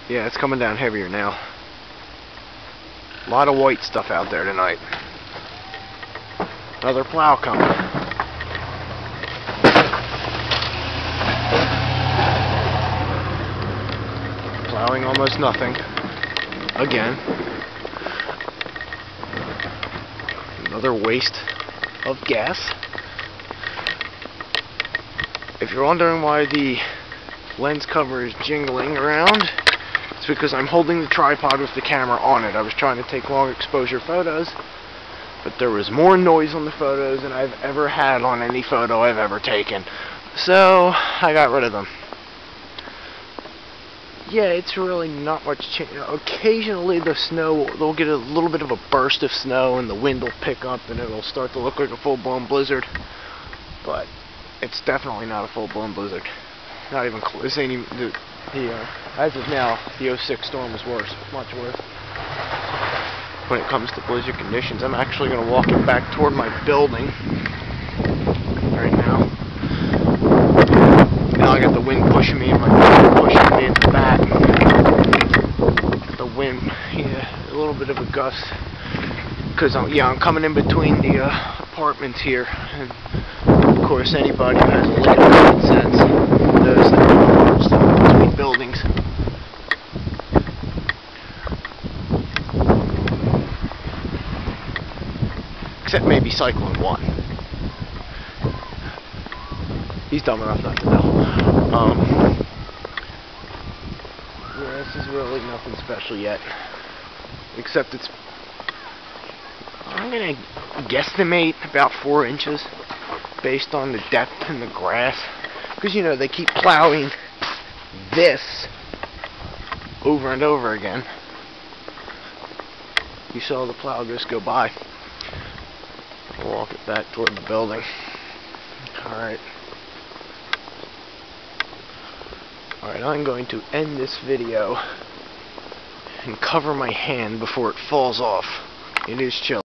Yeah, it's coming down heavier now. A lot of white stuff out there tonight. Another plow coming. Plowing almost nothing. Again. Another waste of gas. If you're wondering why the lens cover is jingling around, it's because I'm holding the tripod with the camera on it. I was trying to take long exposure photos, but there was more noise on the photos than I've ever had on any photo I've ever taken. So I got rid of them. Yeah, it's really not much change. Occasionally the snow, they'll get a little bit of a burst of snow and the wind will pick up and it'll start to look like a full-blown blizzard. But it's definitely not a full-blown blizzard. Not even close. This ain't even as of now, the '06 storm was worse, much worse. When it comes to blizzard conditions, I'm actually going to walk it back toward my building right now. Now I got the wind pushing me and my building pushing me at the back. The wind, yeah, a little bit of a gust. Because I'm coming in between the apartments here, and of course anybody who has a little common sense knows that there are stuff between buildings. Except maybe Cyclone 1. He's dumb enough not to know. Yeah, this is really nothing special yet. Except it's... I'm going to guesstimate about 4 inches based on the depth in the grass. Because, you know, they keep plowing this over and over again. You saw the plow just go by. I'll walk it back toward the building. Alright. Alright, I'm going to end this video and cover my hand before it falls off. It is chilly.